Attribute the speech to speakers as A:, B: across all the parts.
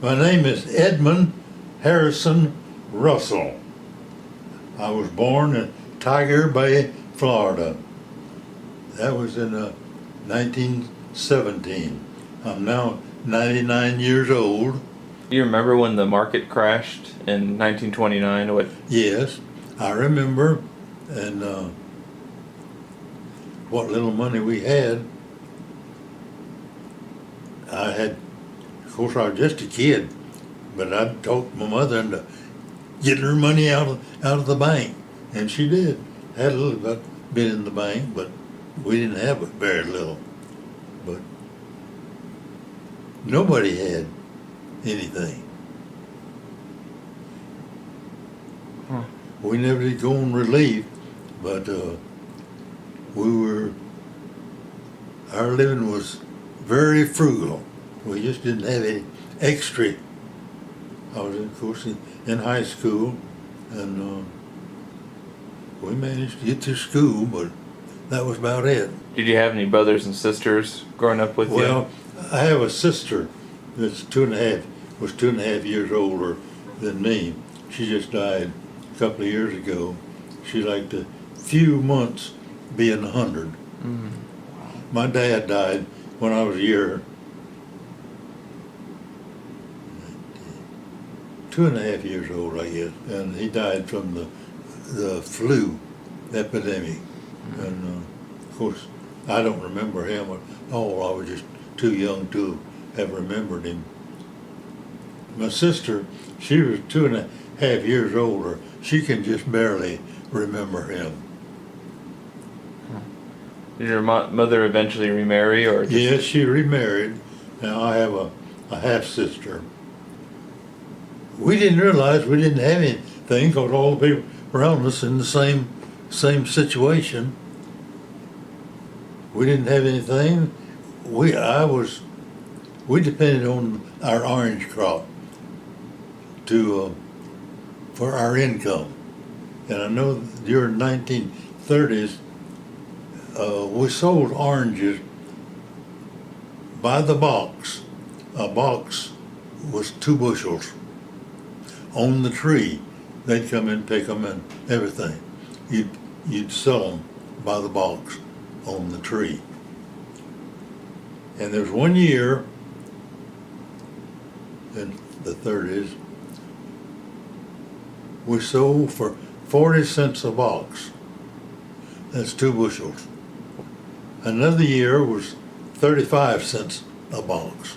A: My name is Edmund Harrison Russell. I was born in Tiger Bay, Florida. That was in 1917. I'm now 99 years old.
B: Do you remember when the market crashed in 1929? What?
A: Yes, I remember, and what little money we had. Of course, I was just a kid, but I talked my mother into getting her money out of the bank, and she did. Had a little bit in the bank, but we didn't have it very little. But nobody had anything.
B: Huh.
A: We never did go on relief, but our living was very frugal. We just didn't have any extra. I was, of course, in high school, and we managed to get through school, but that was about it.
B: Did you have any brothers and sisters growing up with you?
A: Well, I have a sister that's 2.5 years older than me. She just died a couple of years ago. She liked a few months being 100.
B: Mm-hmm.
A: My dad died when I was a year, 2.5 years old, I guess, and he died from the flu epidemic.
B: Mm-hmm.
A: And of course, I don't remember him at all. I was just too young to have remembered him. My sister, she was 2.5 years older. She can just barely remember him.
B: Did your mother eventually remarry, or?
A: Yes, she remarried. Now I have a half-sister. We didn't realize we didn't have anything because all the people around us in the same situation. We didn't have anything. We depended on our orange crop for our income. And I know during the 1930s, we sold oranges by the box. A box was 2 bushels on the tree. They'd come in, pick them, and everything. You'd sell them by the box on the tree. And there was one year in the 30s, we sold for 40 cents a box. That's 2 bushels. Another year was 35 cents a box.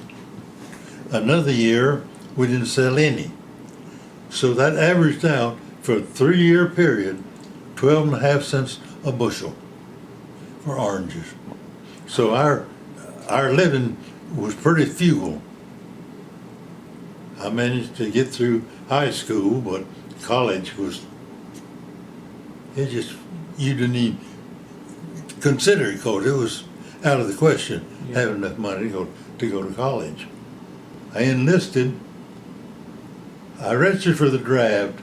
A: Another year, we didn't sell any. So that averaged out for a 3-year period, 12.5 cents a bushel for oranges. So our living was pretty frugal. I managed to get through high school, but college was, you didn't even consider it because it was out of the question, having enough money to go to college. I registered for the draft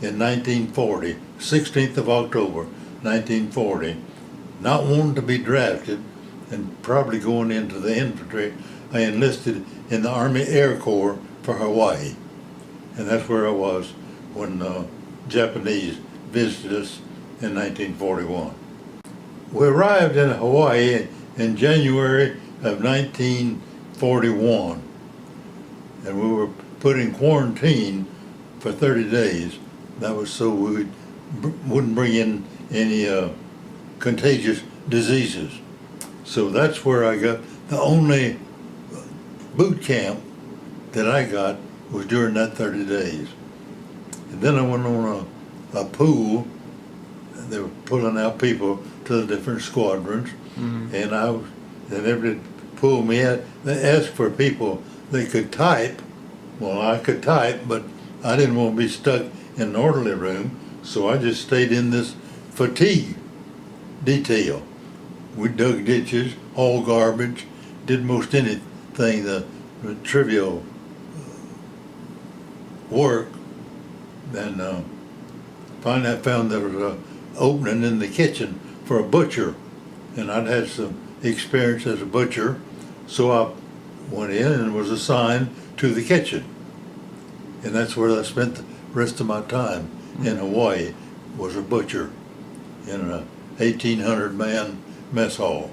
A: in 1940, 16th of October, 1940. Not wanting to be drafted and probably going into the infantry, I enlisted in the Army Air Corps for Hawaii. And that's where I was when Japanese visited us in 1941. We arrived in Hawaii in January of 1941, and we were put in quarantine for 30 days. That was so we wouldn't bring in any contagious diseases. So that's where I got the only boot camp that I got was during that 30 days. And then I went on a pool. They were pulling out people to the different squadrons,
B: Mm-hmm.
A: and they never did pull me out. They asked for people that could type. Well, I could type, but I didn't want to be stuck in an orderly room, so I just stayed in this fatigue detail. We dug ditches, hauled garbage, did most anything, the trivial work. And finally I found there was an opening in the kitchen for a butcher, and I'd had some experience as a butcher, so I went in and was assigned to the kitchen. and that's where I spent the rest of my time in Hawaii, was a butcher in a 1,800 man mess hall.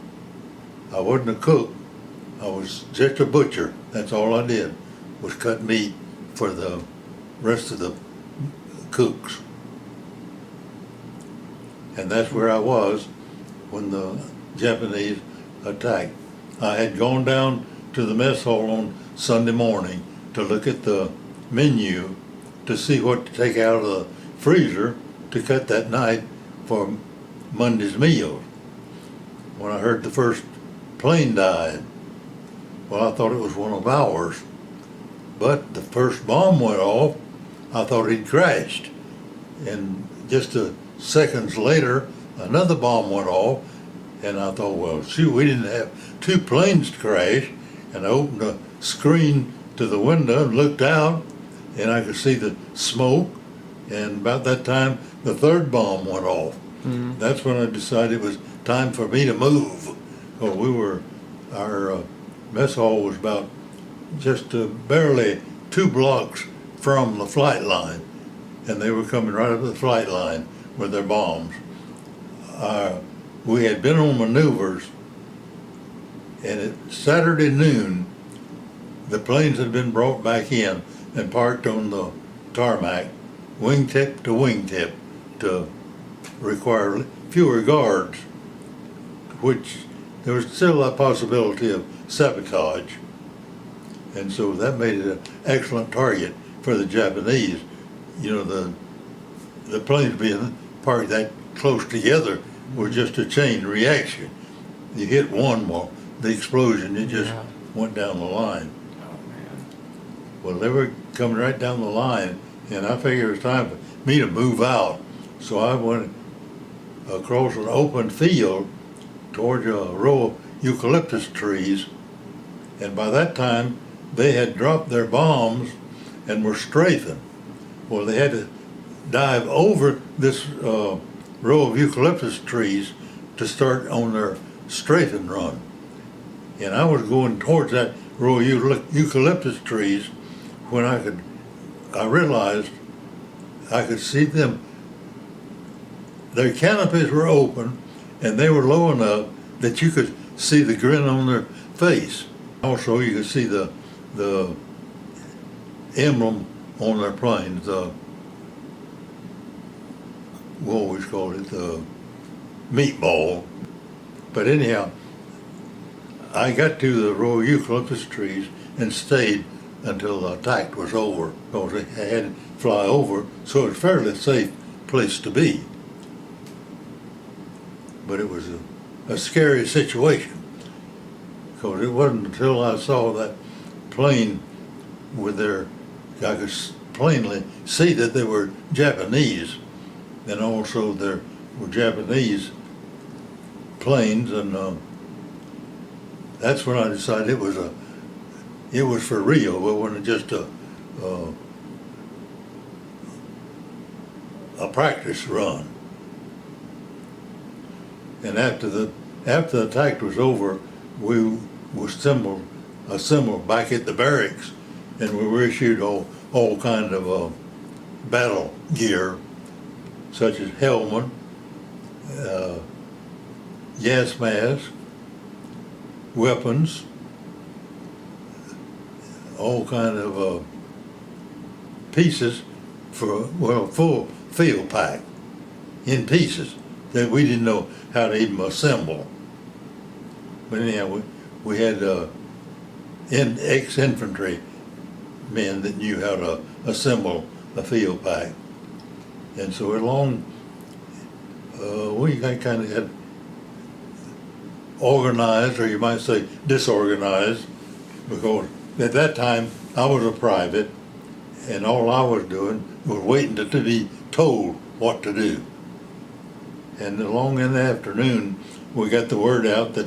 A: I wasn't a cook, I was just a butcher. That's all I did, was cut meat for the rest of the cooks. And that's where I was when the Japanese attacked. I had gone down to the mess hall on Sunday morning to look at the menu to see what to take out of the freezer to cut that night for Monday's meals. When I heard the first plane died, well, I thought it was one of ours. But the first bomb went off, I thought he'd crashed. And just seconds later, another bomb went off, and I thought, well, shoot, we didn't have two planes to crash. And I opened the screen to the window and looked out, and I could see the smoke. And about that time, the third bomb went off. Mm-hmm. That's when I decided it was time for me to move. Well, our mess hall was about just barely 2 blocks from the flight line, and they were coming right up the flight line with their bombs. We had been on maneuvers, and at Saturday noon, the planes had been brought back in and parked on the tarmac, wingtip to wingtip, to require fewer guards, which there was still a possibility of sabotage. And so that made it an excellent target for the Japanese. You know, the planes being parked that close together was just a chain reaction. You hit one, well, the explosion, it just went down the line.
B: Oh, man.
A: Well, they were coming right down the line, and I figured it was time for me to move out. So I went across an open field towards a row of eucalyptus trees, and by that time they had dropped their bombs and were strafing. Well, they had to dive over this row of eucalyptus trees to start on their strafing run. And I was going towards that row of eucalyptus trees when I realized I could see them. Their canopies were open, and they were low enough that you could see the grin on their face. Also, you could see the emblem on their planes. We always called it the meatball. But anyhow, I got to the row of eucalyptus trees and stayed until the attack was over, because they had to fly over, so it was a fairly safe place to be. But it was a scary situation, because it wasn't until I saw that plane I could plainly see that they were Japanese, and also there were Japanese planes, and that's when I decided it was for real. It wasn't just a practice run. And after the attack was over, we were assembled back at the barracks, and we were issued all kind of battle gear, such as helmet, gas mask, weapons, all kind of pieces for, full field pack in pieces that we didn't know how to even assemble. But anyhow, we had ex-infantry men that knew how to assemble a field pack. And so we kind of had organized, or you might say disorganized, because at that time I was a private, and all I was doing was waiting to be told what to do. And along in the afternoon, we got the word out that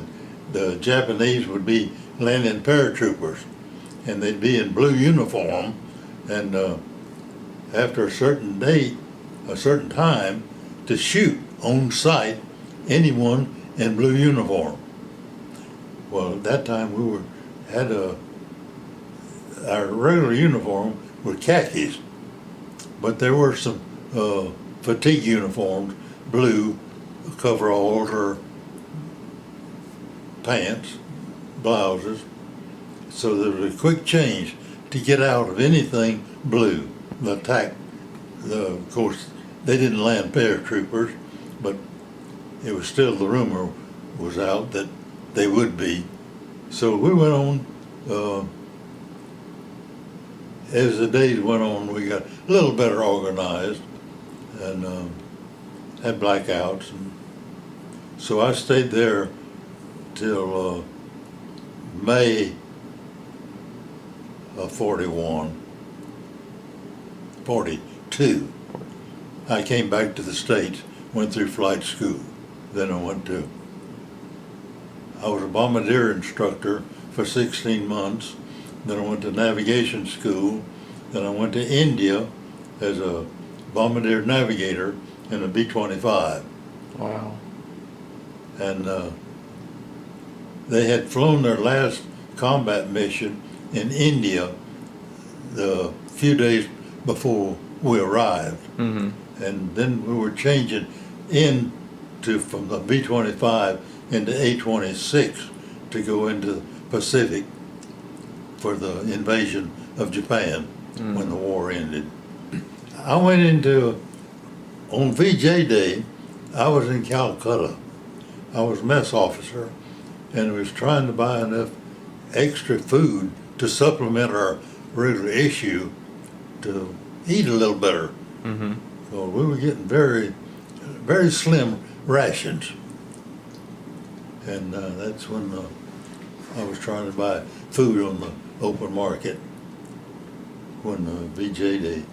A: the Japanese would be landing paratroopers, and they'd be in blue uniform, and after a certain date, a certain time, to shoot on sight anyone in blue uniform. Well, at that time we had our regular uniform were khakis, but there were some fatigue uniforms, blue coveralls or pants, blouses. So there was a quick change to get out of anything blue. Of course, they didn't land paratroopers, but it was still, the rumor was out that they would be. So we went on, as the days went on, we got a little better organized and had blackouts. And so I stayed there till May of 42. I came back to the States, went through flight school. Then I was a bombardier instructor for 16 months. Then I went to navigation school. Then I went to India as a bombardier navigator in a B-25.
B: Wow.
A: And they had flown their last combat mission in India the few days before we arrived.
B: Mm-hmm.
A: And then we were changing from the B-25 into A-26 to go into the Pacific for the invasion of Japan when the war ended. I went on VJ Day, I was in Calcutta. I was mess officer and was trying to buy enough extra food to supplement our regular issue to eat a little better.
B: Mm-hmm.
A: So we were getting very, very slim rations. And that's when I was trying to buy food on the open market when VJ Day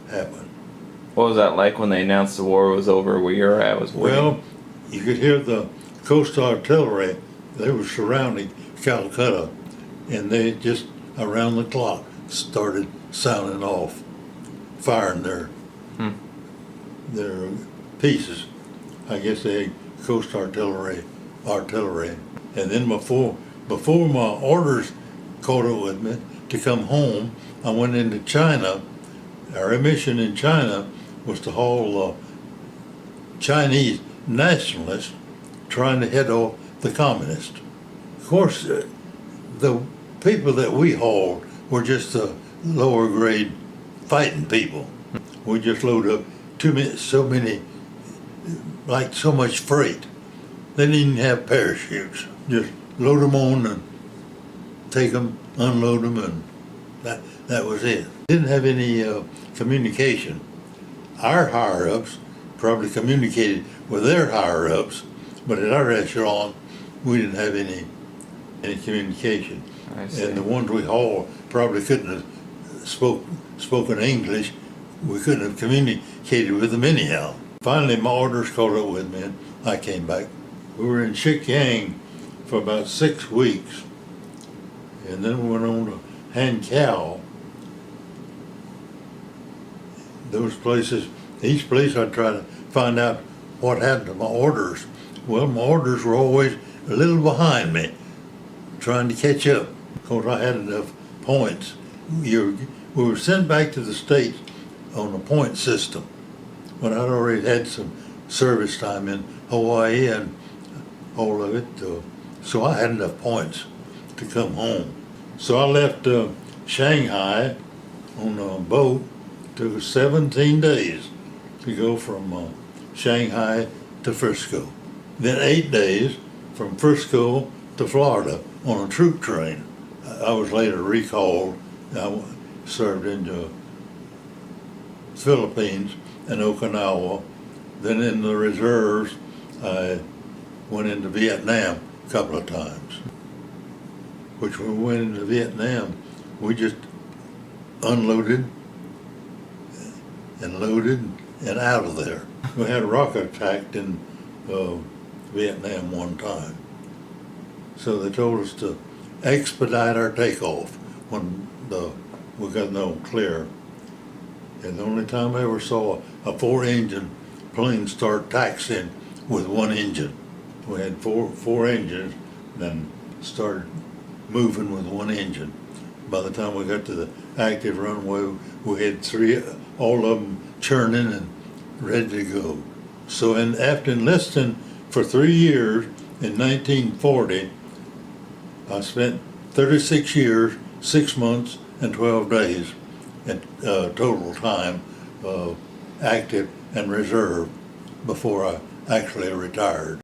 A: happened.
B: What was that like when they announced the war was over? Where you were at was waiting?
A: Well, you could hear the Coast Artillery. They were surrounding Calcutta, and they just around the clock started sounding off, firing their pieces. I guess they had Coast Artillery. And then before my orders caught up with me to come home, I went into China. Our mission in China was to haul Chinese nationalists trying to head off the communists. Of course, the people that we hauled were just the lower grade fighting people. We just load up so much freight. They didn't even have parachutes. Just load them on and take them, unload them, and that was it. Didn't have any communication. Our higher-ups probably communicated with their higher-ups, but at our echelon, we didn't have any communication.
B: I see.
A: And the ones we hauled probably couldn't have spoken English. We couldn't have communicated with them anyhow. Finally, my orders caught up with me, and I came back. We were in Xikyang for about 6 weeks, and then we went on to Hankow. Those places, each place I tried to find out what happened to my orders. Well, my orders were always a little behind me, trying to catch up. Of course, I had enough points. We were sent back to the States on a point system, but I'd already had some service time in Hawaii and all of it, so I had enough points to come home. So I left Shanghai on a boat. Took us 17 days to go from Shanghai to Frisco. Then 8 days from Frisco to Florida on a troop train. I was later recalled. I served in the Philippines and Okinawa. Then in the reserves, I went into Vietnam a couple of times. Which when we went into Vietnam, we just unloaded and loaded and out of there. We had a rocket attack in Vietnam one time. So they told us to expedite our takeoff when we got no clear. And the only time I ever saw a 4-engine plane start taxiing with one engine. We had four engines, then started moving with one engine. By the time we got to the active runway, we had three, all of them churning and ready to go. So after enlisting for 3 years in 1940, I spent 36 years, 6 months, and 12 days in total time, active and reserve, before I actually retired.